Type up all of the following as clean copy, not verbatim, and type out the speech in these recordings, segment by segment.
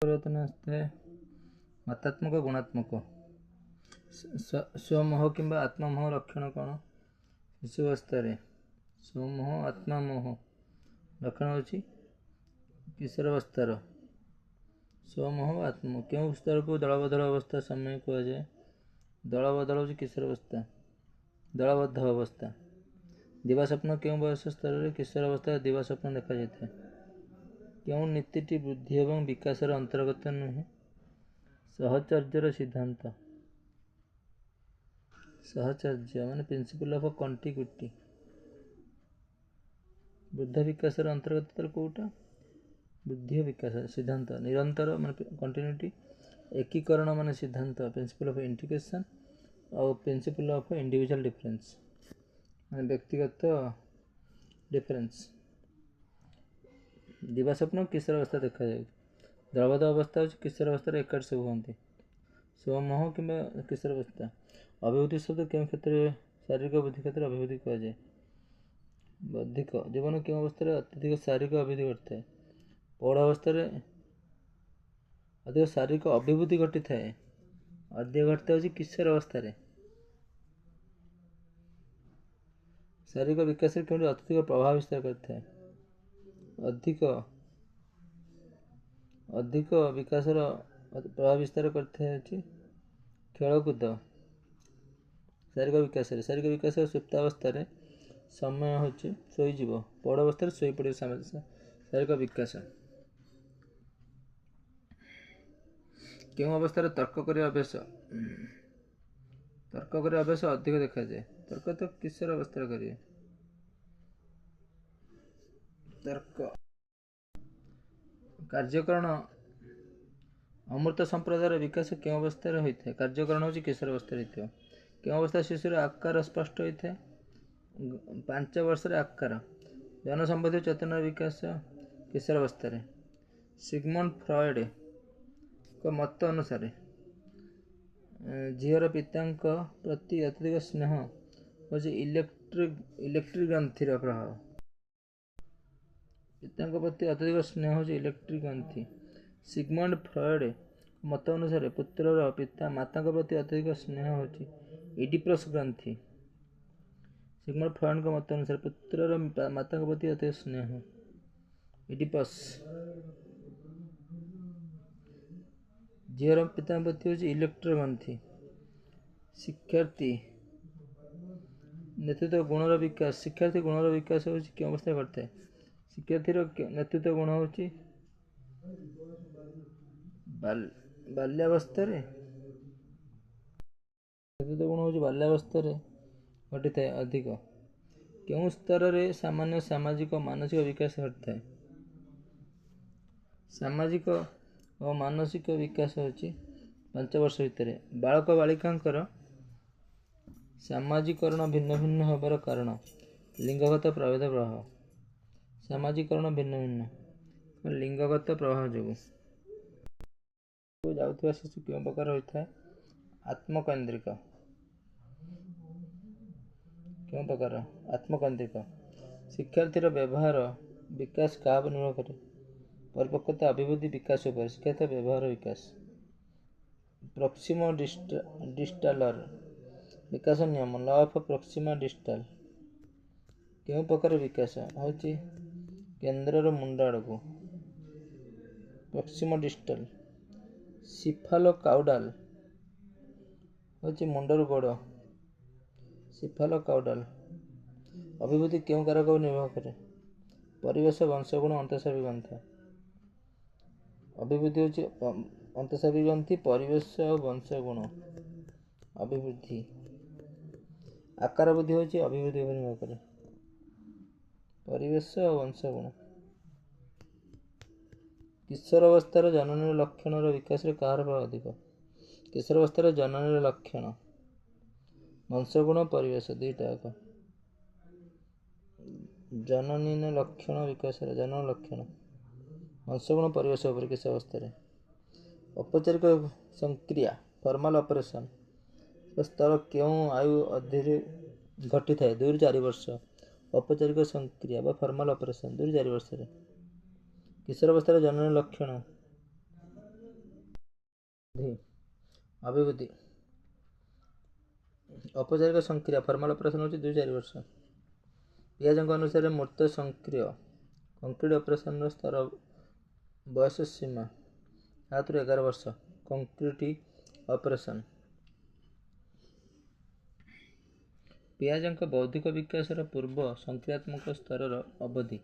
परिवर्तन मतात्मक गुणात्मक स्वमोह किंबा आत्ममोह लक्षण कौन? शिशुअवस्था स्वमोह आत्ममोह लक्षण होची किशोरावस्थार स्वमोह आत्म क्यों स्तर को दलबदल अवस्था समय कहुए? दलबदल हो किशोरावस्था दलबद्ध अवस्था। दिवास्वप्न क्यों बयस स्तर किशोरावस्था दिवास्वप्न देखा जाता है? क्यों नीतिटी बुद्धि एवं विकासर अंतर्गत नुहे? सहचर्यर सिद्धांत सहचर्य मान प्रिंसिपल ऑफ कंटिन्यूटी बुद्ध विकासर अंतर्गत कौटा बुद्धि विकास सिद्धांत निरंतर मान कंटिन्यूटी एकीकरण मान सिद्धांत प्रिंसिपल ऑफ इंटीग्रेशन और प्रिंसिपल ऑफ इंडिविजुअल डिफरेंस मान व्यक्तिगत डिफरेंस। दिवास्वप्न किशोरावस्था देखा जाए दलबद्ध अवस्था हो किशोरावस्था एकाठ सब हमें स्वमोह कि किशोरावस्था। अभिवृद्धि शब्द क्यों क्षेत्र शारीरिक बुद्धि क्षेत्र अभिवृद्धि कह जाए? बौद्धिक जीवन क्यों अवस्था अत्यधिक शारीरिक अभिवृद्धि घटता है? पौढ़ अवस्था अधिक शारीरिक अभिवृद्धि घटी थाए अधिक घटता हो किशोर अवस्था शारीरिक विकास क्यों अत्यधिक प्रभाव विस्तार करता है? अधिक विकास प्रभाव विस्तार करते हैं खेलकूद शारीरिक विकास सुप्तावस्था समय हो शोईज पौड़ अवस्था शोपड़ शारीरिक विकास। क्यों अवस्था तर्क कर अभ्यास अधिक देखा जाए? तर्क तो किशोर अवस्था करिए तर्क कार्यकरण अमृत संप्रदायर विकास क्यों अवस्था होता है? कार्यकरण हो किशोर अवस्था होता क्यों अवस्था शिशुर आकार स्पष्ट होता है? 5 वर्ष आकार जनसंबंधी चेतना विकास किशोर अवस्था। सिगमंड फ्रॉयड को मत अनुसार झीर पिता प्रति अत्यधिक स्नेह हो इलेक्ट्रिक ग्रंथि प्रभाव पिता प्रति अत्यधिक स्नेह हो इलेक्ट्रिक ग्रंथि। सिगमंड फ्रॉयड मत अनुसार पुत्रर पिता माता प्रति अत्यधिक स्नेह हो इडिपस ग्रंथि। सिगमंड फ्रॉयड के मत अनुसार पुत्रर माता प्रति अत्यधिक स्नेह इडिपस। झीर पिता प्रति हो इलेक्ट्रो ग्रंथि। शिक्षार्थी नेतृत्व गुणर विकास शिक्षार्थी गुणर विकास हो क्यों अवस्था घटता है? शिक्षार्थीर नेतृत्व गुण हो बाल्यावस्था नेतृत्व गुण हो बाल्यावस्था घटी थाए अधिक। क्यों स्तर रे सामान्य सामाजिक और मानसिक विकास घटता है? सामाजिक और मानसिक विकास हो 5 वर्ष भितर बालक बालिका सामाजिकरण भिन्न भिन्न होबार कारण लिंगगत प्रभेद प्रभाव सामाजिकरण भिन्न भिन्न लिंगगत प्रभाव जो जाऊा शिशु क्यों प्रकार होता है? आत्मकेन्द्रिक क्यों प्रकार आत्मकेन्द्रिक। शिक्षार्थीर व्यवहार विकास क्या निर्भर करे? परिपक्वता अभिवृद्धि विकास उपर शिक्षार्थी व्यवहार विकास। प्रॉक्सिमा डिस्टालर विकास नियम लॉ ऑफ प्रॉक्सिमा डिस्टाल क्यों प्रकार विकास हो केन्द्रर मुंड आड़ को प्रॉक्सिमा डिस्टाल। सिफालो काउडाल हो मुंडर गोड़ सिफालो काउडाल अभिवृद्धि क्यों कारक निर्भर करे? परिवेश वंशगुण अंतःस्रावी ग्रंथ अभिवृद्धि हो अंतःस्रावी ग्रंथि परिवेश और वंशगुण अभिवृद्धि। आकार वृद्धि हो अभिवृद्धि निर्भर करे परिवेश और वंशगुण। किशोर अवस्थार जननी लक्षण विकास कहार प्रभाव अधिक? किशोर अवस्थार जननी लक्षण वंशगुण परिवेश दुईटा जननी लक्षण विकास जनन लक्षण वंशगुण परिवेश उपर किशोर अवस्था। औपचारिक संक्रिया फॉर्मल ऑपरेशन स्तर क्यों आयु अवधि घटी थाए? 2 ରୁ 4 वर्ष औपचारिक संक्रिया फॉर्मल ऑपरेशन 2 ରୁ 4 वर्ष। किशोर अवस्था जननी लक्षण ଅଭିବୃଦ୍ଧି ଔପଚାରିକ ସଂକ୍ରିୟା ଫର୍ମାଲ ଅପରେସନ୍ ହେଉଛି 2-4 ବର୍ଷ। ପିଆଜଙ୍କ ଅନୁସାରେ ମୂର୍ତ୍ତ ସଂକ୍ରିୟ କଂକ୍ରିଟ ଅପରେସନ୍ର ସ୍ତର ବୟସ ସୀମା 7ରୁ 11 ବର୍ଷ। କଂକ୍ରିଟ ଅପରେସନ୍ ପିଆଜଙ୍କ ବୌଦ୍ଧିକ ବିକାଶର ପୂର୍ବ ସଂକ୍ରିୟାତ୍ମକ ସ୍ତରର ଅବଧି।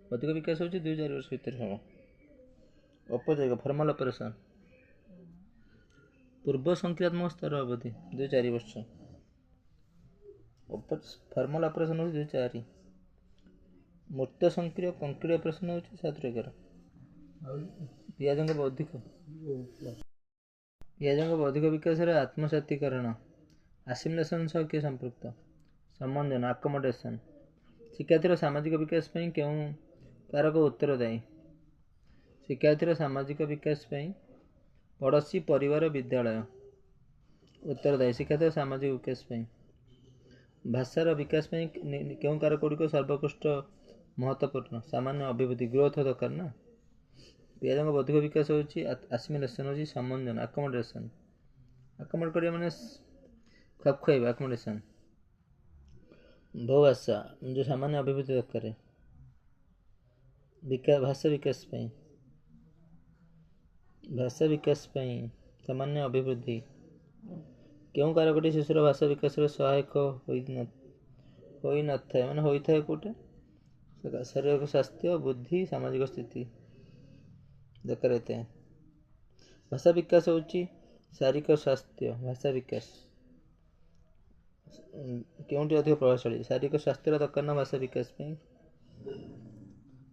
ବୌଦ୍ଧିକ ବିକାଶ ହେଉଛି 2-4 ବର୍ଷ ଭିତରେ ହେବ। ଔପଚାରିକ ଫର୍ମାଲ ଅପରେସନ୍ ପୂର୍ବ ସଂକ୍ରିୟାତ୍ମକ ସ୍ତର ଅବଧି 2-4 ବର୍ଷ। ଫର୍ମାଲ ଅପରେସନ୍ ହେଉଛି 2-4। ମୂର୍ତ୍ତ ସଂକ୍ରିୟ କଂକ୍ରିଟ ଅପରେସନ୍ ହେଉଛି 7ରୁ 11। ପିଆଜଙ୍କ ବୌଦ୍ଧିକ ବିକାଶରେ ଆତ୍ମସାତୀକରଣ ଆସିମିଲେସନ୍ ସହ କିଏ ସମ୍ପୃକ୍ତ? ସମଞ୍ଜନ ଆକୋମୋଡେସନ୍। ଶିକ୍ଷାର୍ଥୀର ସାମାଜିକ ବିକାଶ ପାଇଁ କେଉଁ କାରକ ଉତ୍ତରଦାୟୀ? ଶିକ୍ଷାର୍ଥୀର ସାମାଜିକ ବିକାଶ ପାଇଁ ପଡ଼ୋଶୀ ପରିବାର ବିଦ୍ୟାଳୟ ଉତ୍ତରଦାୟୀ। ଶିକ୍ଷାର୍ଥୀର ସାମାଜିକ ବିକାଶ ପାଇଁ ଭାଷାର ବିକାଶ ପାଇଁ କେଉଁ କାରକଗୁଡ଼ିକ ସର୍ବୋତ୍କୃଷ୍ଟ ମହତ୍ତ୍ୱପୂର୍ଣ୍ଣ? ସାମାନ୍ୟ ଅଭିବୃଦ୍ଧି ଗ୍ରୋଥ ଦରକାର ନା। ପିଆଜଙ୍କ ବୌଦ୍ଧିକ ବିକାଶ ହେଉଛି ଆସିମିଲେସନ୍ ହେଉଛି ସମଞ୍ଜନ ଆକୋମୋଡେସନ୍। ଆକୋମୋଡେଟ୍ କରିବା ମାନେ ଖାପ ଖୁଆଇବା ଆକୋମୋଡେସନ୍। ବହୁଭାଷା ଯେଉଁ ସାମାନ୍ୟ ଅଭିବୃଦ୍ଧି ଦରକାର। ଭାଷା ବିକାଶ ପାଇଁ ସାମାନ୍ୟ ଅଭିବୃଦ୍ଧି। କେଉଁ କାରକଟି ଶିଶୁର ଭାଷା ବିକାଶରେ ସହାୟକ ହୋଇନଥାଏ ମାନେ ହୋଇଥାଏ କେଉଁଟା? ଶାରୀରିକ ସ୍ୱାସ୍ଥ୍ୟ ବୁଦ୍ଧି ସାମାଜିକ ସ୍ଥିତି ଦରକାର ହେଇଥାଏ। ଭାଷା ବିକାଶ ହେଉଛି ଶାରୀରିକ ସ୍ୱାସ୍ଥ୍ୟ। ଭାଷା ବିକାଶ କେଉଁଠି ଅଧିକ ପ୍ରଭାବଶାଳୀ? ଶାରୀରିକ ସ୍ୱାସ୍ଥ୍ୟର ଦରକାର ନା ଭାଷା ବିକାଶ ପାଇଁ?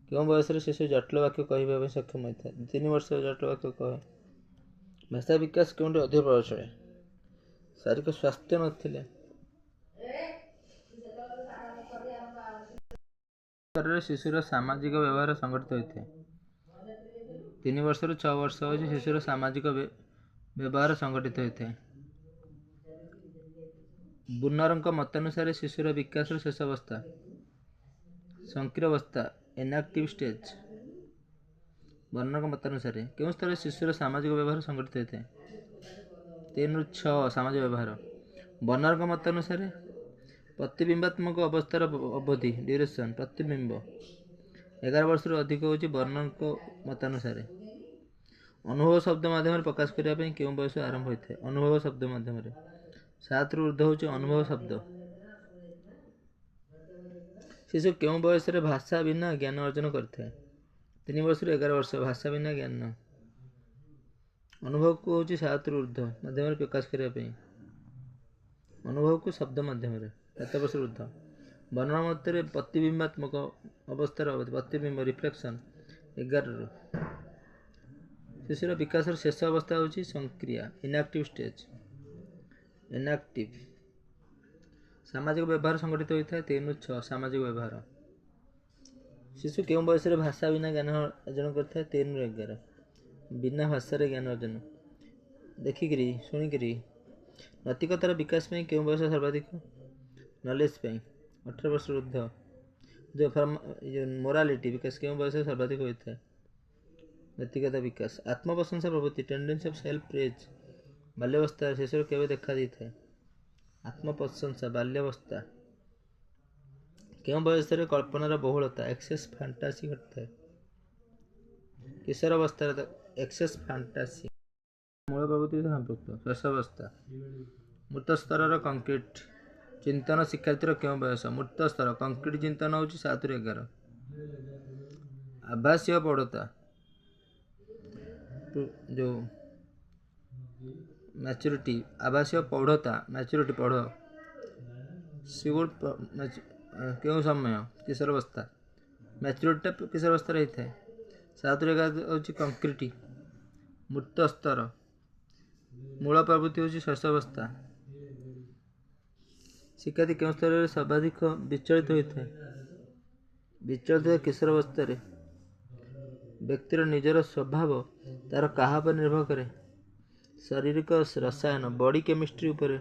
କେଉଁ ବୟସରେ ଶିଶୁ ଜଟିଳ ବାକ୍ୟ କହିବା ପାଇଁ ସକ୍ଷମ ହୋଇଥାଏ? 3 ବର୍ଷରେ ଜଟିଳ ବାକ୍ୟ କହେ। ଭାଷା ବିକାଶ କେଉଁଠି ଅଧିକ ପ୍ରଭାବଶାଳୀ? ଶାରୀରିକ ସ୍ୱାସ୍ଥ୍ୟ ନଥିଲେ। ଶିଶୁର ସାମାଜିକ ବ୍ୟବହାର ସଂଗଠିତ ହୋଇଥାଏ। 3 ବର୍ଷରୁ 6 ବର୍ଷ ହେଉଛି ଶିଶୁର ସାମାଜିକ ବ୍ୟବହାର ସଂଗଠିତ ହୋଇଥାଏ। ବୁନରଙ୍କ ମତାନୁସାରେ ଶିଶୁର ବିକାଶର ଶେଷ ଅବସ୍ଥା ସଂକ୍ରିୟାବସ୍ଥା ଇନ୍ଆକ୍ଟିଭ୍ ଷ୍ଟେଜ୍। ବର୍ଣ୍ଣରଙ୍କ ମତାନୁସାରେ କେଉଁ ସ୍ତରରେ ଶିଶୁର ସାମାଜିକ ବ୍ୟବହାର ସଂଗଠିତ ହୋଇଥାଏ? 3ରୁ 6 ସାମାଜିକ ବ୍ୟବହାର। ବର୍ଣ୍ଣରଙ୍କ ମତାନୁସାରେ ପ୍ରତିବିମ୍ବାତ୍ମକ ଅବସ୍ଥାର ଅବଧି ଡ୍ୟୁରେସନ୍ ପ୍ରତିବିମ୍ବ 11 ବର୍ଷରୁ ଅଧିକ ହେଉଛି। ବର୍ଣ୍ଣରଙ୍କ ମତାନୁସାରେ ଅନୁଭବ ଶବ୍ଦ ମାଧ୍ୟମରେ ପ୍ରକାଶ କରିବା ପାଇଁ କେଉଁ ବୟସ ଆରମ୍ଭ ହୋଇଥାଏ? ଅନୁଭବ ଶବ୍ଦ ମାଧ୍ୟମରେ 7ରୁ ଉର୍ଦ୍ଧ୍ୱ ହେଉଛି ଅନୁଭବ ଶବ୍ଦ। ଶିଶୁ କେଉଁ ବୟସରେ ଭାଷା ବିନା ଜ୍ଞାନ ଅର୍ଜନ କରିଥାଏ? 3 ବର୍ଷରୁ 11 ବର୍ଷ। ଭାଷା ବିନା ଜ୍ଞାନ ଅନୁଭବକୁ ହେଉଛି 7ରୁ ଉର୍ଦ୍ଧ୍ୱ ମାଧ୍ୟମରେ ପ୍ରକାଶ କରିବା ପାଇଁ। ଅନୁଭବକୁ ଶବ୍ଦ ମାଧ୍ୟମରେ 7 ବର୍ଷରୁ ଉର୍ଦ୍ଧ୍ୱ। ବର୍ଣ୍ଣର ମତରେ ପ୍ରତିବିମ୍ବାତ୍ମକ ଅବସ୍ଥାର ଅବଧି ପ୍ରତିବିମ୍ବ ରିଫ୍ଲେକ୍ସନ୍ 11ରୁ। ଶିଶୁର ବିକାଶର ଶେଷ ଅବସ୍ଥା ହେଉଛି ସଂକ୍ରିୟା ଇନ୍ଆକ୍ଟିଭ୍ ଷ୍ଟେଜ୍। ଇନ୍ଆକ୍ଟିଭ୍ ସାମାଜିକ ବ୍ୟବହାର ସଂଗଠିତ ହୋଇଥାଏ। 3ରୁ 6 ସାମାଜିକ ବ୍ୟବହାର। ଶିଶୁ କେଉଁ ବୟସରେ ଭାଷା ବିନା ଜ୍ଞାନ ଅର୍ଜନ କରିଥାଏ? 3ରୁ 11। ବିନା ଭାଷାରେ ଜ୍ଞାନ ଅର୍ଜନ ଦେଖିକିରି ଶୁଣିକିରି। ନୈତିକତାର ବିକାଶ ପାଇଁ କେଉଁ ବୟସ ସର୍ବାଧିକ? ନଲେଜ୍ ପାଇଁ 18 ବର୍ଷରୁ ଉର୍ଦ୍ଧ୍ୱ। ମୋରାଲିଟି ବିକାଶ କେଉଁ ବୟସରେ ସର୍ବାଧିକ ହୋଇଥାଏ? ନୈତିକତା ବିକାଶ। ଆତ୍ମପ୍ରଶଂସା ପ୍ରବୃତ୍ତି ଟେଣ୍ଡେନ୍ସି ଅଫ୍ ସେଲ୍ଫ ପ୍ରେଜ୍ ବାଲ୍ୟାବସ୍ଥାରେ ଶିଶୁର କେବେ ଦେଖା ଦେଇଥାଏ? ଆତ୍ମପ୍ରଶଂସା ବାଲ୍ୟାବସ୍ଥା। କେଉଁ ବୟସରେ କଳ୍ପନାର ବହୁଳତା ଏକ୍ସେସ୍ ଫାଣ୍ଟାସି ଘଟିଥାଏ? କିଶୋରାବସ୍ଥାରେ ଏକ୍ସେସ୍ ଫାଣ୍ଟାସି। ମୂଳ ପ୍ରବୃତ୍ତି ସମ୍ପୃକ୍ତ ଶୈଶବାବସ୍ଥା। ମୂର୍ତ୍ତ ସ୍ତରର କଂକ୍ରିଟ ଚିନ୍ତନ ଶିକ୍ଷାର୍ଥୀର କେଉଁ ବୟସ? ମୂର୍ତ୍ତ ସ୍ତର କଂକ୍ରିଟ ଚିନ୍ତନ ହେଉଛି 7ରୁ 11। ଆଭାସୀୟ ପ୍ରୌଢ଼ତା ଯେଉଁ ମ୍ୟାଚୁରିଟି ଆଭାସୀୟ ପ୍ରୌଢ଼ତା ମ୍ୟାଚୁରିଟି ପ୍ରୌଢ଼ କେଉଁ ସମୟ? କିଶୋରାବସ୍ଥା। ମ୍ୟାଚୁରିଟିଟା କିଶୋରାବସ୍ଥାରେ ହେଇଥାଏ। 7ରୁ 11 ହେଉଛି କଂକ୍ରିଟ ମୂର୍ତ୍ତ ସ୍ତର। ମୂଳ ପ୍ରବୃତ୍ତି ହେଉଛି ଶୈଶବାବସ୍ଥା। ଶିକ୍ଷାର୍ଥୀ କେଉଁ ସ୍ତରରେ ସର୍ବାଧିକ ବିଚଳିତ ହୋଇଥାଏ? ବିଚଳିତ କିଶୋରାବସ୍ଥାରେ। ବ୍ୟକ୍ତିର ନିଜର ସ୍ୱଭାବ ତାର କାହା ଉପରେ ନିର୍ଭର କରେ? ଶାରୀରିକ ରସାୟନ ବଡି କେମିଷ୍ଟ୍ରି ଉପରେ।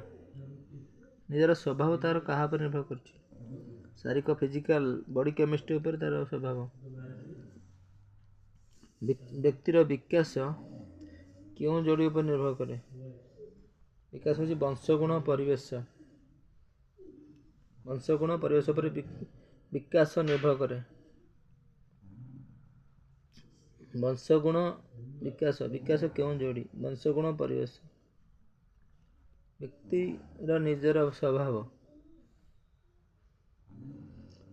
ନିଜର ସ୍ୱଭାବ ତାର କାହା ଉପରେ ନିର୍ଭର କରୁଛି? ଶାରୀରିକ ଫିଜିକାଲ ବଡି କେମିଷ୍ଟ୍ରି ଉପରେ ତାର ସ୍ୱଭାବ। ବ୍ୟକ୍ତିର ବିକାଶ କେଉଁ ଯୋଡ଼ି ଉପରେ ନିର୍ଭର କରେ? ବିକାଶ ହେଉଛି ବଂଶଗୁଣ ପରିବେଶ। ବଂଶଗୁଣ ପରିବେଶ ଉପରେ ବିକାଶ ନିର୍ଭର କରେ। ବଂଶଗୁଣ ବିକାଶ। ବିକାଶ କେଉଁ ଯୋଡ଼ି? ବଂଶଗୁଣ ପରିବେଶ। ବ୍ୟକ୍ତିର ନିଜର ସ୍ୱଭାବ।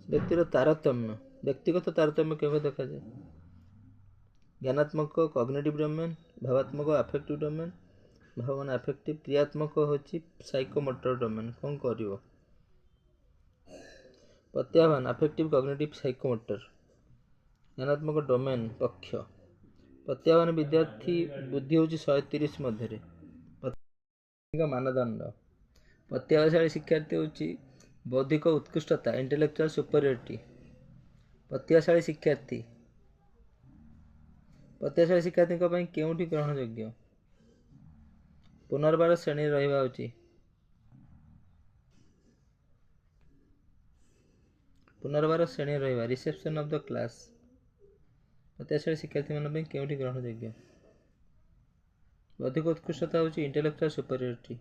ବ୍ୟକ୍ତିର ତାରତମ୍ୟ। ବ୍ୟକ୍ତିଗତ ତାରତମ୍ୟ କେବେ ଦେଖାଯାଏ? ଜ୍ଞାନାତ୍ମକ କଗ୍ନିଟିଭ ଡୋମେନ୍, ଭାବାତ୍ମକ ଆଫେକ୍ଟିଭ ଡୋମେନ୍, ଭାବନା ଆଫେକ୍ଟିଭ, କ୍ରିୟାତ୍ମକ ହେଉଛି ସାଇକୋମୋଟର ଡୋମେନ୍। କ'ଣ କରିବ? ପ୍ରତ୍ୟାହ୍ୱାନ ଆଫେକ୍ଟିଭ କଗ୍ନିଟିଭ ସାଇକୋମୋଟର। ଜ୍ଞାନାତ୍ମକ ଡୋମେନ୍ ପକ୍ଷ। ପ୍ରତ୍ୟାହ୍ୱାନ ବିଦ୍ୟାର୍ଥୀ ବୁଦ୍ଧି ହେଉଛି 130 ମଧ୍ୟରେ। ମାନଦଣ୍ଡ। ପ୍ରତ୍ୟାହାରଶାଳୀ ଶିକ୍ଷାର୍ଥୀ ହେଉଛି ବୌଦ୍ଧିକ ଉତ୍କୃଷ୍ଟତା ଇଣ୍ଟେଲେକ୍ଚୁଆଲ ସୁପରିୟରିଟି। ପ୍ରତ୍ୟାଶାଳୀ ଶିକ୍ଷାର୍ଥୀ। ପ୍ରତ୍ୟାଶାଳୀ ଶିକ୍ଷାର୍ଥୀଙ୍କ ପାଇଁ କେଉଁଠି ଗ୍ରହଣଯୋଗ୍ୟ? ପୁନର୍ବାର ଶ୍ରେଣୀରେ ରହିବା ଉଚିତ। ପୁନର୍ବାର ଶ୍ରେଣୀରେ ରହିବା ରିସେପ୍ସନ୍ ଅଫ୍ ଦ କ୍ଲାସ୍। ପ୍ରତ୍ୟାଶାଳୀ ଶିକ୍ଷାର୍ଥୀମାନଙ୍କ ପାଇଁ କେଉଁଠି ଗ୍ରହଣଯୋଗ୍ୟ? ବୌଦ୍ଧିକ ଉତ୍କୃଷ୍ଟତା ହେଉଛି ଇଣ୍ଟେଲେକ୍ଚୁଆଲ ସୁପରିୟରିଟି।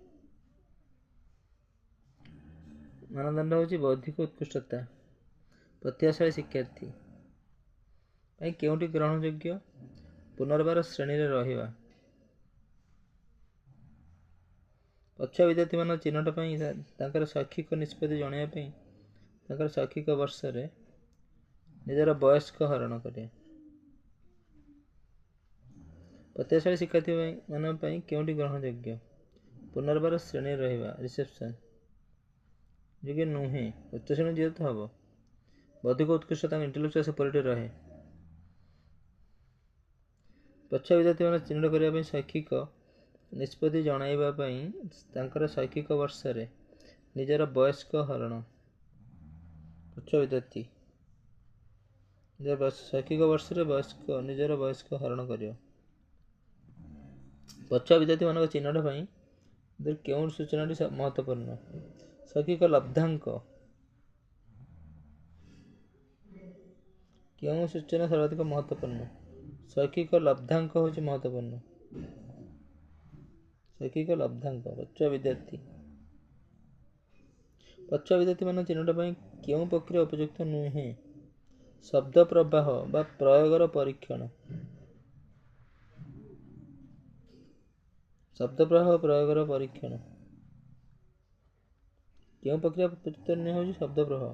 ମାନଦଣ୍ଡ ହେଉଛି ବୌଦ୍ଧିକ ଉତ୍କୃଷ୍ଟତା। ପ୍ରତ୍ୟାଶାଳୀ ଶିକ୍ଷାର୍ଥୀ ପାଇଁ କେଉଁଠି ଗ୍ରହଣଯୋଗ୍ୟ? ପୁନର୍ବାର ଶ୍ରେଣୀରେ ରହିବା। ପଛୁଆ ବିଦ୍ୟାର୍ଥୀମାନଙ୍କ ଚିହ୍ନଟ ପାଇଁ ତାଙ୍କର ଶୈକ୍ଷିକ ନିଷ୍ପତ୍ତି ଜଣାଇବା ପାଇଁ ତାଙ୍କର ଶୈକ୍ଷିକ ବର୍ଷରେ ନିଜର ବୟସ୍କ ହରଣ କରିବା। ପ୍ରତ୍ୟାଶାଳୀ ଶିକ୍ଷାର୍ଥୀମାନଙ୍କ ପାଇଁ କେଉଁଠି ଗ୍ରହଣଯୋଗ୍ୟ? ପୁନର୍ବାର ଶ୍ରେଣୀରେ ରହିବା ରିସେପ୍ସନ୍। ଯୋଗ୍ୟ ନୁହେଁ। ଉଚ୍ଚ ଶ୍ରେଣୀ ଯେହେତୁ ହେବ। ବୌଦ୍ଧିକ ଉତ୍କୃଷ୍ଟତା ଇଣ୍ଟେଲେକ୍ଚୁଆଲ ସୁପରିୟରିଟି ରହେ। ପଛୁଆ ବିଦ୍ୟାର୍ଥୀମାନଙ୍କୁ ଚିହ୍ନଟ କରିବା ପାଇଁ ଶୈକ୍ଷିକ ନିଷ୍ପତ୍ତି ଜଣାଇବା ପାଇଁ ତାଙ୍କର ଶୈକ୍ଷିକ ବର୍ଷରେ ନିଜର ବୟସ୍କ ହରଣ। ପଛୁଆ ବିଦ୍ୟାର୍ଥୀ ଶୈକ୍ଷିକ ବର୍ଷରେ ନିଜର ବୟସ୍କ ହରଣ କରିବ। ପଛୁଆ ବିଦ୍ୟାର୍ଥୀମାନଙ୍କ ଚିହ୍ନଟ ପାଇଁ କେଉଁ ସୂଚନାଟି ମହତ୍ତ୍ୱପୂର୍ଣ୍ଣ? ଶୈକ୍ଷିକ ଲବ୍ଧାଙ୍କ। କେଉଁ ସୂଚନା ସର୍ବାଧିକ ମହତ୍ତ୍ୱପୂର୍ଣ୍ଣ? ଶୈକ୍ଷିକ ଲବ୍ଧାଙ୍କ ହେଉଛି ମହତ୍ତ୍ୱପୂର୍ଣ୍ଣ। ଶୈକ୍ଷିକ ଲବ୍ଧାଙ୍କ। ପଛୁଆ ବିଦ୍ୟାର୍ଥୀ। ପଛୁଆ ବିଦ୍ୟାର୍ଥୀମାନଙ୍କ ଚିହ୍ନଟ ପାଇଁ କେଉଁ ପ୍ରକ୍ରିୟା ଉପଯୁକ୍ତ ନୁହେଁ? ଶବ୍ଦ ପ୍ରବାହ ବା ପ୍ରୟୋଗର ପରୀକ୍ଷଣ। ଶବ୍ଦ ପ୍ରବାହ ପ୍ରୟୋଗର ପରୀକ୍ଷଣ। କେଉଁ ପ୍ରକ୍ରିୟା ଉପଯୁକ୍ତ ନୁହେଁ ହେଉଛି ଶବ୍ଦ ପ୍ରବାହ।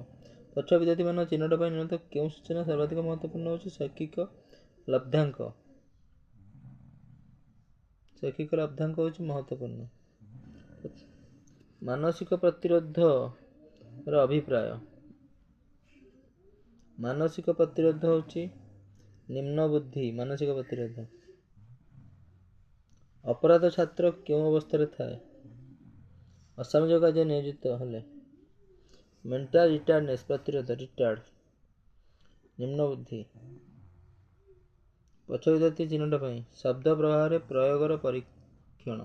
ପଛୁଆ ବିଦ୍ୟାର୍ଥୀମାନଙ୍କ ଚିହ୍ନଟ ପାଇଁ ନ୍ୟୁନତମ କେଉଁ ସୂଚନା ସର୍ବାଧିକ ମହତ୍ତ୍ୱପୂର୍ଣ୍ଣ ହେଉଛି? ଶୈକ୍ଷିକ ଲବ୍ଧାଙ୍କ। ଶୈକ୍ଷିକ ଲବ୍ଧାଙ୍କ ହେଉଛି ମହତ୍ତ୍ୱପୂର୍ଣ୍ଣ। ମାନସିକ ପ୍ରତିରୋଧର ଅଭିପ୍ରାୟ। ମାନସିକ ପ୍ରତିରୋଧ ହେଉଛି ନିମ୍ନ ବୁଦ୍ଧି। ମାନସିକ ପ୍ରତିରୋଧ। ଅପରାଧ ଛାତ୍ର କେଉଁ ଅବସ୍ଥାରେ ଥାଏ? ଅସାମାଜିକ କାର୍ଯ୍ୟ ନିୟୋଜିତ ହେଲେ। ମେଣ୍ଟାଲ ରିଟାର୍ଡନେସ୍ ପ୍ରତିରୋଧ ରିଟାର୍ଡ। ନିମ୍ନ ବୁଦ୍ଧି। ପଛୁଆ ବିଦ୍ୟାର୍ଥୀ ଚିହ୍ନଟ ପାଇଁ ଶବ୍ଦ ପ୍ରବାହରେ ପ୍ରୟୋଗର ପରୀକ୍ଷଣ।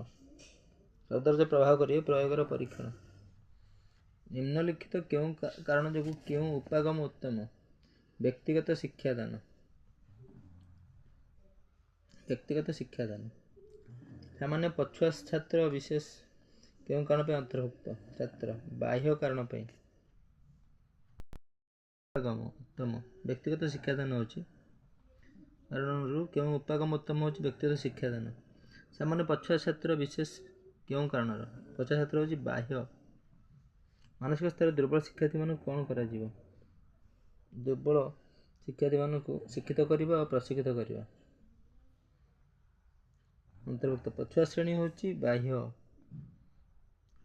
ଶବ୍ଦର ଯେ ପ୍ରଭାବ କରିବେ ପ୍ରୟୋଗର ପରୀକ୍ଷଣ। ନିମ୍ନଲିଖିତ କେଉଁ କାରଣ ଯୋଗୁଁ କେଉଁ ଉପାଗମ ଉତ୍ତମ? ବ୍ୟକ୍ତିଗତ ଶିକ୍ଷାଦାନ। ବ୍ୟକ୍ତିଗତ ଶିକ୍ଷାଦାନ। ସାମାନ୍ୟ ପଛୁଆ ଛାତ୍ର ବିଶେଷ କେଉଁ କାରଣ ପାଇଁ ଅନ୍ତର୍ଭୁକ୍ତ? ଛାତ୍ର ବାହ୍ୟ କାରଣ ପାଇଁ। ଉପାଗମ ଉତ୍ତମ। ବ୍ୟକ୍ତିଗତ ଶିକ୍ଷାଦାନ ହେଉଛି କାରଣରୁ କେଉଁ ଉପାଗମ ଉତ୍ତମ ହେଉଛି? ବ୍ୟକ୍ତିଗତ ଶିକ୍ଷାଦାନ। ସାମାନ୍ୟ ପଛୁଆ ଛାତ୍ର ବିଶେଷ କେଉଁ କାରଣର? ପଛୁଆ ଛାତ୍ର ହେଉଛି ବାହ୍ୟ। ମାନସିକ ସ୍ତରରେ ଦୁର୍ବଳ ଶିକ୍ଷାର୍ଥୀମାନଙ୍କୁ କ'ଣ କରାଯିବ? ଦୁର୍ବଳ ଶିକ୍ଷାର୍ଥୀମାନଙ୍କୁ ଶିକ୍ଷିତ କରିବା ଓ ପ୍ରଶିକ୍ଷିତ କରିବା। ଅନ୍ତର୍ଭୁକ୍ତ। ପଛୁଆ ଶ୍ରେଣୀ ହେଉଛି ବାହ୍ୟ।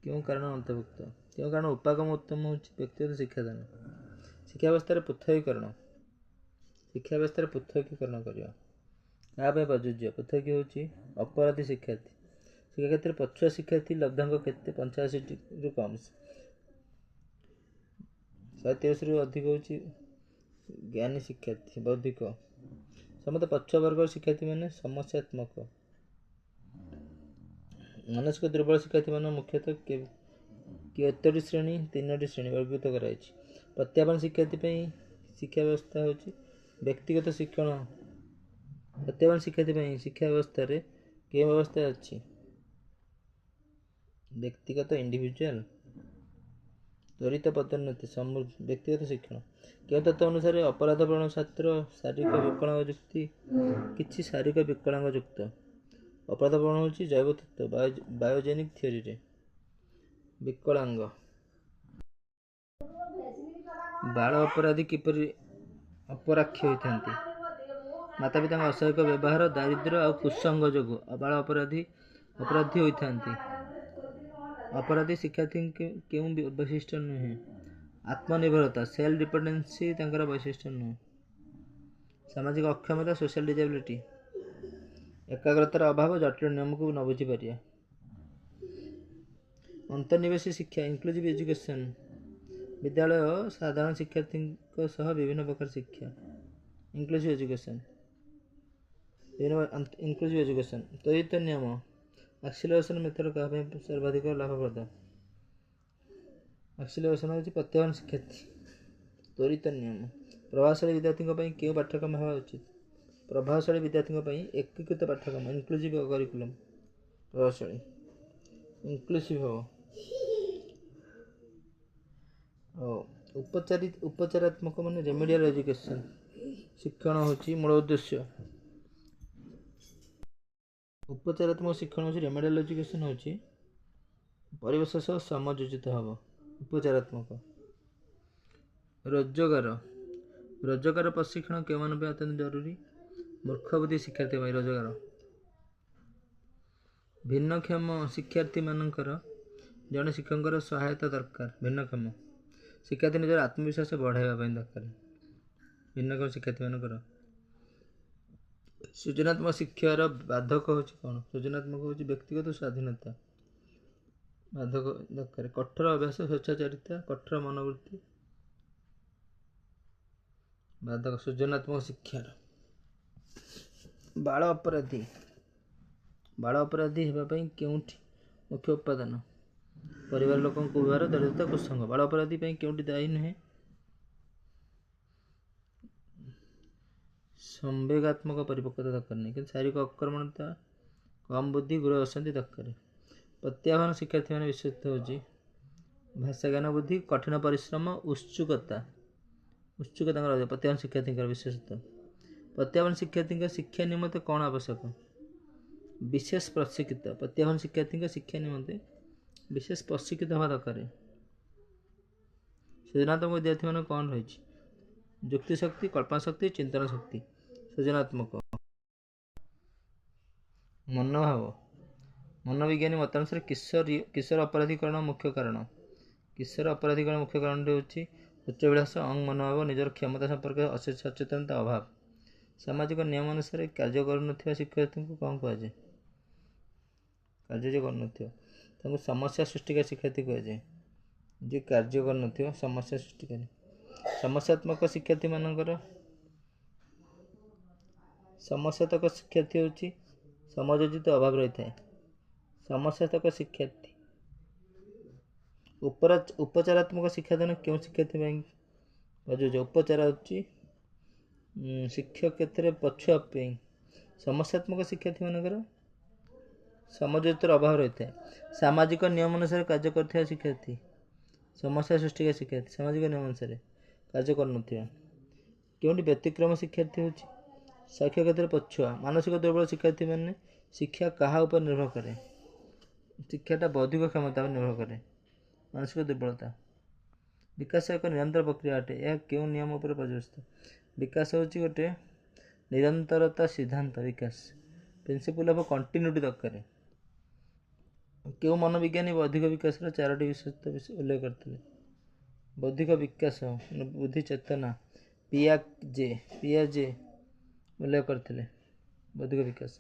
କେଉଁ କାରଣ ଅନ୍ତର୍ଭୁକ୍ତ? କେଉଁ କାରଣ ଉପାଗମ ଉତ୍ତମ ହେଉଛି? ବ୍ୟକ୍ତିଗତ ଶିକ୍ଷାଦାନ। ଶିକ୍ଷା ବ୍ୟବସ୍ଥାରେ ପୃଥକୀକରଣ। ଶିକ୍ଷା ବ୍ୟବସ୍ଥାରେ ପୃଥକୀକରଣ କରିବା। କାହା ପାଇଁ ପ୍ରଯୁଜ୍ୟ? ପୃଥକୀ ହେଉଛି ଅପରାଧୀ ଶିକ୍ଷାର୍ଥୀ। ଶିକ୍ଷା କ୍ଷେତ୍ରରେ ପଛୁଆ ଶିକ୍ଷାର୍ଥୀ ଲବ୍ଧାଙ୍କ କେତେ? 85ରୁ କମ୍। 130ରୁ ଅଧିକ ହେଉଛି ଜ୍ଞାନୀ ଶିକ୍ଷାର୍ଥୀ। ବୌଦ୍ଧିକ। ସମସ୍ତ ପଛୁଆ ବର୍ଗର ଶିକ୍ଷାର୍ଥୀମାନେ ସମସ୍ୟାତ୍ମକ। ମାନସିକ ଦୁର୍ବଳ ଶିକ୍ଷାର୍ଥୀମାନଙ୍କୁ ମୁଖ୍ୟତଃ କେତୋଟି ଶ୍ରେଣୀ? 3ଟି ଶ୍ରେଣୀ ବର୍ଗୀକୃତ କରାଯାଇଛି। ପ୍ରତ୍ୟାହ୍ୱାନ ଶିକ୍ଷାର୍ଥୀ ପାଇଁ ଶିକ୍ଷା ବ୍ୟବସ୍ଥା ହେଉଛି ବ୍ୟକ୍ତିଗତ ଶିକ୍ଷଣ। ପ୍ରତ୍ୟାହ୍ୱାନ ଶିକ୍ଷାର୍ଥୀ ପାଇଁ ଶିକ୍ଷା ବ୍ୟବସ୍ଥାରେ କେଉଁ ଅବସ୍ଥାରେ ଅଛି? ବ୍ୟକ୍ତିଗତ ଇଣ୍ଡିଭିଜୁଆଲ। ତ୍ୱରିତ ପଦୋନ୍ନତି ବ୍ୟକ୍ତିଗତ ଶିକ୍ଷଣ। କେଉଁ ତତ୍ତ୍ୱ ଅନୁସାରେ ଅପରାଧ ପ୍ରବଣ ଛାତ୍ର ଶାରୀରିକ ବିକଳାଙ୍ଗ ଯୁକ୍ତି କିଛି ଶାରୀରିକ ବିକଳାଙ୍ଗ ଯୁକ୍ତ। ଅପରାଧ ପ୍ରବଣ ହେଉଛି ଜୈବ ତତ୍ତ୍ୱ ବାୟୋଜେନିକ୍ ଥିଓରିରେ। ବିକଳାଙ୍ଗ। ବାଳ ଅପରାଧୀ କିପରି ଅପରାକ୍ଷ ହୋଇଥାନ୍ତି? ମାତାପିତାଙ୍କ ଅସହାୟକ ବ୍ୟବହାର, ଦାରିଦ୍ର୍ୟ ଆଉ କୁସଙ୍ଗ ଯୋଗୁଁ ବାଳ ଅପରାଧୀ ହୋଇଥାନ୍ତି। ଅପରାଧୀ ଶିକ୍ଷାର୍ଥୀ କେଉଁ ବୈଶିଷ୍ଟ୍ୟ ନୁହେଁ? ଆତ୍ମନିର୍ଭରତା ସେଲ୍ଫ ଡିପେଣ୍ଡେନ୍ସି ତାଙ୍କର ବୈଶିଷ୍ଟ୍ୟ ନୁହେଁ। ସାମାଜିକ ଅକ୍ଷମତା ସୋସିଆଲ ଡିଜାବିଲିଟି। ଏକାଗ୍ରତାର ଅଭାବ ଜଟିଳ ନିୟମକୁ ନ ବୁଝିପାରିବା। ଅନ୍ତର୍ନିବେଶୀ ଶିକ୍ଷା ଇନକ୍ଲୁଜିଭ ଏଜୁକେସନ୍। ବିଦ୍ୟାଳୟ ସାଧାରଣ ଶିକ୍ଷାର୍ଥୀଙ୍କ ସହ ବିଭିନ୍ନ ପ୍ରକାର ଶିକ୍ଷା। ଇନକ୍ଲୁଜିଭ ଏଜୁକେସନ୍। ତ୍ୱରିତ ନିୟମ। ଆକ୍ସିଲରେସନ୍ ମେଥଡ଼ କାହା ପାଇଁ ସର୍ବାଧିକ ଲାଭପ୍ରଦ? ଆକ୍ସିଲରେସନ୍ ହେଉଛି ପ୍ରତ୍ୟାହ୍ୱାନ ଶିକ୍ଷାର୍ଥୀ। ତ୍ୱରିତ ନିୟମ। ପ୍ରଭାବଶାଳୀ ବିଦ୍ୟାର୍ଥୀଙ୍କ ପାଇଁ କେଉଁ ପାଠ୍ୟକ୍ରମ ହେବା ଉଚିତ? ପ୍ରଭାବଶାଳୀ ବିଦ୍ୟାର୍ଥୀଙ୍କ ପାଇଁ ଏକୀକୃତ ପାଠ୍ୟକ୍ରମ ଇନକ୍ଲୁଜିଭ କରିକୁଲମ୍। ପ୍ରଭାବଶାଳୀ ଇନକ୍ଲୁସିଭ ହେବ। ଉପଚାରାତ୍ମକ ମାନେ ରେମିଡ଼ିଆଲ ଏଜୁକେସନ୍ ଶିକ୍ଷଣ ହେଉଛି ମୂଳ ଉଦ୍ଦେଶ୍ୟ। ଉପଚାରାତ୍ମକ ଶିକ୍ଷଣ ହେଉଛି ରେମିଡ଼ିଆଲ ଏଜୁକେସନ୍ ହେଉଛି ପରିବେଶ ସହ ସମଯୋଜିତ ହେବ। ଉପଚାରାତ୍ମକ। ରୋଜଗାର ପ୍ରଶିକ୍ଷଣ କେଉଁମାନଙ୍କ ପାଇଁ ଅତ୍ୟନ୍ତ ଜରୁରୀ? ମୂର୍ଖ ବୁଦ୍ଧି ଶିକ୍ଷାର୍ଥୀ ପାଇଁ ରୋଜଗାର। ଭିନ୍ନକ୍ଷମ ଶିକ୍ଷାର୍ଥୀମାନଙ୍କର ଜଣେ ଶିକ୍ଷକଙ୍କର ସହାୟତା ଦରକାର। ଭିନ୍ନକ୍ଷମ ଶିକ୍ଷାର୍ଥୀ ନିଜର ଆତ୍ମବିଶ୍ୱାସ ବଢ଼ାଇବା ପାଇଁ ଦରକାର। ଭିନ୍ନକ୍ଷମ ଶିକ୍ଷାର୍ଥୀମାନଙ୍କର। ସୃଜନାତ୍ମକ ଶିକ୍ଷାର ବାଧକ ହେଉଛି କ'ଣ? ସୃଜନାତ୍ମକ ହେଉଛି ବ୍ୟକ୍ତିଗତ ସ୍ୱାଧୀନତା। ବାଧକ ଦରକାର। କଠୋର ଅଭ୍ୟାସ ସ୍ୱେଚ୍ଛାଚାରିତା କଠୋର ମନୋବୃତ୍ତି ବାଧକ ସୃଜନାତ୍ମକ ଶିକ୍ଷାର। ବାଳ ଅପରାଧୀ ହେବା ପାଇଁ କେଉଁଠି ମୁଖ୍ୟ ଉପାଦାନ? ପରିବାର ଲୋକଙ୍କ ବ୍ୟବହାର, ଦରିଦ୍ରତା, କୁସଙ୍ଗ। ବାଳ ଅପରାଧୀ ପାଇଁ କେଉଁଠି ଦାୟୀ ନୁହେଁ? ସମ୍ବେଗାତ୍ମକ ପରିପକ୍ୱତା ଦରକାର ନାହିଁ, କିନ୍ତୁ ଶାରୀରିକ ଅକର୍ମଣତା, କମ୍ ବୁଦ୍ଧି, ଗୃହ ଅଶାନ୍ତି ଦରକାର। ପ୍ରତ୍ୟାହ୍ୱାନ ଶିକ୍ଷାର୍ଥୀମାନେ ବିଶେଷତ୍ୱ ହେଉଛି ଭାଷାଜ୍ଞାନ ବୁଦ୍ଧି, କଠିନ ପରିଶ୍ରମ, ଉତ୍ସୁକତା ତାଙ୍କର ରହିବ। ପ୍ରତ୍ୟାହ୍ୱାନ ଶିକ୍ଷାର୍ଥୀଙ୍କର ବିଶେଷତ୍ୱ। ପ୍ରତ୍ୟାହ୍ୱାନ ଶିକ୍ଷାର୍ଥୀଙ୍କ ଶିକ୍ଷା ନିମନ୍ତେ କ'ଣ ଆବଶ୍ୟକ? ବିଶେଷ ପ୍ରଶିକ୍ଷିତ। ପ୍ରତ୍ୟାହ୍ୱାନ ଶିକ୍ଷାର୍ଥୀଙ୍କ ଶିକ୍ଷା ନିମନ୍ତେ ବିଶେଷ ପ୍ରଶିକ୍ଷିତ ହେବା ଦରକାର। ସୃଜନାତ୍ମକ ବିଦ୍ୟାର୍ଥୀମାନଙ୍କ କ'ଣ ରହିଛି? ଯୁକ୍ତି ଶକ୍ତି, କଳ୍ପନା ଶକ୍ତି, ଚିନ୍ତନ ଶକ୍ତି। ସୃଜନାତ୍ମକ। ମନୋଭାବ। ମନୋବିଜ୍ଞାନୀ ମତାନୁସାରେ କିଶୋର ଅପରାଧୀକରଣ ମୁଖ୍ୟ କାରଣ। କିଶୋର ଅପରାଧୀକରଣ ମୁଖ୍ୟ କାରଣଟି ହେଉଛି ଉଚ୍ଚାଭିଳାଷ, ମନୋଭାବ, ନିଜର କ୍ଷମତା ସମ୍ପର୍କରେ ସଚେତନତା ଅଭାବ। ସାମାଜିକ ନିୟମ ଅନୁସାରେ କାର୍ଯ୍ୟ କରୁନଥିବା ଶିକ୍ଷାର୍ଥୀଙ୍କୁ କ'ଣ କୁହାଯାଏ? କାର୍ଯ୍ୟ ଯେ କରୁନଥିବ ତାଙ୍କୁ ସମସ୍ୟା ସୃଷ୍ଟିକାରୀ ଶିକ୍ଷାର୍ଥୀ କୁହାଯାଏ। ଯିଏ କାର୍ଯ୍ୟ କରୁନଥିବ ସମସ୍ୟା ସୃଷ୍ଟିକାରୀ। ସମସ୍ୟାତ୍ମକ ଶିକ୍ଷାର୍ଥୀମାନଙ୍କର ସମସ୍ୟାତ୍ମକ ଶିକ୍ଷାର୍ଥୀ ହେଉଛି ସମଯୋଜିତ ଅଭାବ ରହିଥାଏ। ସମସ୍ୟାତ୍ମକ ଶିକ୍ଷାର୍ଥୀ। ଉପଚାରାତ୍ମକ ଶିକ୍ଷାଦାନ କେଉଁ ଶିକ୍ଷାର୍ଥୀ ପାଇଁ ପ୍ରଯୁଜ୍ୟ? ଉପଚାର ହେଉଛି ଶିକ୍ଷକ କ୍ଷେତ୍ରରେ ପଛୁଆ ପାଇଁ। ସମସ୍ୟାତ୍ମକ ଶିକ୍ଷାର୍ଥୀମାନଙ୍କର ସମଯୋଜିତାର ଅଭାବ ରହିଥାଏ। ସାମାଜିକ ନିୟମ ଅନୁସାରେ କାର୍ଯ୍ୟ କରୁଥିବା ଶିକ୍ଷାର୍ଥୀ। ସମସ୍ୟା ସୃଷ୍ଟିକାରୀ ଶିକ୍ଷାର୍ଥୀ। ସାମାଜିକ ନିୟମ ଅନୁସାରେ କାର୍ଯ୍ୟ କରୁନଥିବା। କେଉଁଠି ବ୍ୟତିକ୍ରମ ଶିକ୍ଷାର୍ଥୀ ହେଉଛି ଶୈକ୍ଷିକ କ୍ଷେତ୍ରରେ ପଛୁଆ। ମାନସିକ ଦୁର୍ବଳ ଶିକ୍ଷାର୍ଥୀମାନେ ଶିକ୍ଷା କାହା ଉପରେ ନିର୍ଭର କରେ? ଶିକ୍ଷାଟା ବୌଦ୍ଧିକ କ୍ଷମତା ଉପରେ ନିର୍ଭର କରେ। ମାନସିକ ଦୁର୍ବଳତା। ବିକାଶ ଏକ ନିରନ୍ତର ପ୍ରକ୍ରିୟା ଅଟେ। ଏହା କେଉଁ ନିୟମ ଉପରେ ପର୍ଯ୍ୟବସିତ? ବିକାଶ ହେଉଛି ଗୋଟେ ନିରନ୍ତରତା ସିଦ୍ଧାନ୍ତ। ବିକାଶ ପ୍ରିନ୍ସିପଲ୍ ଅଫ୍ କଣ୍ଟିନ୍ୟୁଟି ଦରକାର। କେଉଁ ମନୋବିଜ୍ଞାନୀ ବୌଦ୍ଧିକ ବିକାଶର 4ଟି ବିଶେଷତ୍ୱ ଉଲ୍ଲେଖ କରିଥିଲେ? ବୌଦ୍ଧିକ ବିକାଶ, ବୁଦ୍ଧି, ଚେତନା। ପିଆଜେ ଉଲ୍ଲେଖ କରିଥିଲେ ବୌଦ୍ଧିକ ବିକାଶ।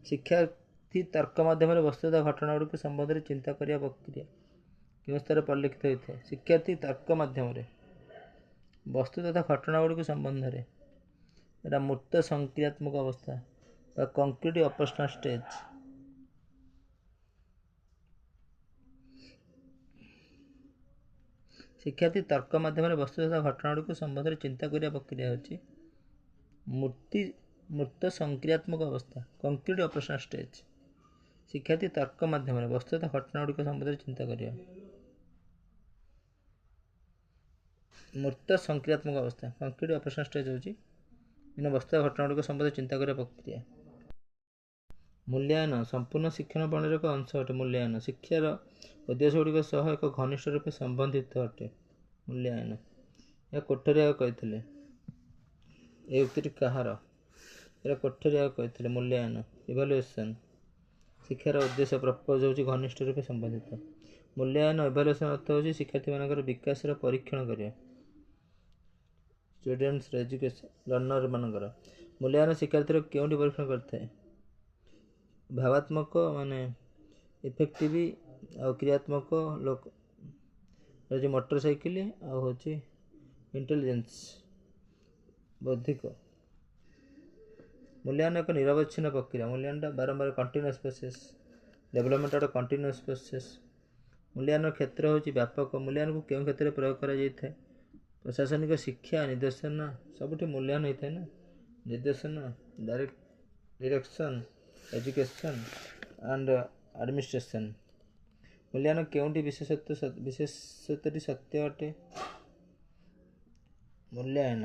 ଶିକ୍ଷାର୍ଥୀ ତର୍କ ମାଧ୍ୟମରେ ବସ୍ତୁ ତଥା ଘଟଣାଗୁଡ଼ିକ ସମ୍ବନ୍ଧରେ ଚିନ୍ତା କରିବା ପ୍ରକ୍ରିୟା କେଉଁ ସ୍ତରରେ ପରିଲକ୍ଷିତ ହୋଇଥାଏ? ଶିକ୍ଷାର୍ଥୀ ତର୍କ ମାଧ୍ୟମରେ ବସ୍ତୁ ତଥା ଘଟଣାଗୁଡ଼ିକ ସମ୍ବନ୍ଧରେ ଏଟା ମୂର୍ତ୍ତ ସଂକ୍ରିୟାତ୍ମକ ଅବସ୍ଥା ବା କଂକ୍ରିଟ ଅପରେଶନାଲ ଷ୍ଟେଜ। ଶିକ୍ଷାର୍ଥୀ ତର୍କ ମାଧ୍ୟମରେ ବସ୍ତୁ ତଥା ଘଟଣାଗୁଡ଼ିକ ସମ୍ବନ୍ଧରେ ଚିନ୍ତା କରିବା ପ୍ରକ୍ରିୟା ହେଉଛି मूर्त संक्रियात्मक अवस्था कंक्रीट ऑपरेशनल स्टेज। शिक्षार्थी तर्क माध्यम वस्तुतः घटनाଗୁଡ଼ିକ ସମ୍ବନ୍ଧରେ ଚିନ୍ତା କରିବା। मूर्त संक्रियात्मक अवस्था कंक्रीट ऑपरेशनल स्टेज ହେଉଛି ବିଭିନ୍ନ वस्तुतः घटनाଗୁଡ଼ିକ ସମ୍ବନ୍ଧରେ ଚିନ୍ତା କରିବା ପ୍ରକ୍ରିୟା। ମୂଲ୍ୟାୟନ ସମ୍ପୂର୍ଣ୍ଣ ଶିକ୍ଷଣ ପ୍ରଣାଳୀର ଏକ ଅଂଶ ଅଟେ। ମୂଲ୍ୟାୟନ ଶିକ୍ଷାର ଉଦ୍ଦେଶ୍ୟଗୁଡ଼ିକ ସହ ଏକ ଘନିଷ୍ଠ ରୂପେ ସମ୍ବନ୍ଧିତ ଅଟେ। ମୂଲ୍ୟାୟନ ଏହା କୋଠରୀ ଆଉ କହିଥିଲେ। ଏହି ଉକ୍ତିଟି କାହାର? ଏରା କୋଠରୀ ଆଉ କହିଥିଲେ। ମୂଲ୍ୟାୟନ ଇଭାଲୁଏସନ୍ ଶିକ୍ଷାର ଉଦ୍ଦେଶ୍ୟ ପ୍ରପୋଜ ହେଉଛି ଘନିଷ୍ଠ ରୂପେ ସମ୍ବନ୍ଧିତ। ମୂଲ୍ୟାୟନ ଇଭାଲୁଏସନ୍ ଅର୍ଥ ହେଉଛି ଶିକ୍ଷାର୍ଥୀମାନଙ୍କର ବିକାଶର ପରୀକ୍ଷଣ କରିବା। ଷ୍ଟୁଡେଣ୍ଟସ୍ର ଏଜୁକେସନ୍ ଲର୍ଣ୍ଣର ମାନଙ୍କର। ମୂଲ୍ୟାୟନ ଶିକ୍ଷାର୍ଥୀର କେଉଁଠି ପରୀକ୍ଷଣ କରିଥାଏ? ଭାବାତ୍ମକ ମାନେ ଇଫେକ୍ଟିଭ ଆଉ କ୍ରିୟାତ୍ମକ ଲୋକ ହେଉଛି ମୋଟର ସାଇକେଲ ଆଉ ହେଉଛି ଇଣ୍ଟେଲିଜେନ୍ସ ବୌଦ୍ଧିକ। ମୂଲ୍ୟାୟନ ଏକ ନିରବଚ୍ଛିନ୍ନ ପ୍ରକ୍ରିୟା। ମୂଲ୍ୟାୟନଟା ବାରମ୍ବାର କଣ୍ଟିନ୍ୟୁଅସ୍ ପ୍ରୋସେସ୍। ଡେଭଲପମେଣ୍ଟ ଗୋଟେ କଣ୍ଟିନ୍ୟୁଅସ୍ ପ୍ରୋସେସ୍। ମୂଲ୍ୟାୟନର କ୍ଷେତ୍ର ହେଉଛି ବ୍ୟାପକ। ମୂଲ୍ୟାୟନକୁ କେଉଁ କ୍ଷେତ୍ରରେ ପ୍ରୟୋଗ କରାଯାଇଥାଏ? ପ୍ରଶାସନିକ ଶିକ୍ଷା ନିର୍ଦ୍ଦେଶନା ସବୁଠି ମୂଲ୍ୟାୟନ ହେଇଥାଏ ନା। ନିର୍ଦ୍ଦେଶନ ଡିରେକ୍ସନ୍ ଏଜୁକେସନ୍ ଆଣ୍ଡ ଆଡମିନିଷ୍ଟ୍ରେସନ୍। ମୂଲ୍ୟାୟନ କେଉଁଠି ବିଶେଷତ୍ୱଟି ସତ୍ୟ ଅଟେ? ମୂଲ୍ୟାୟନ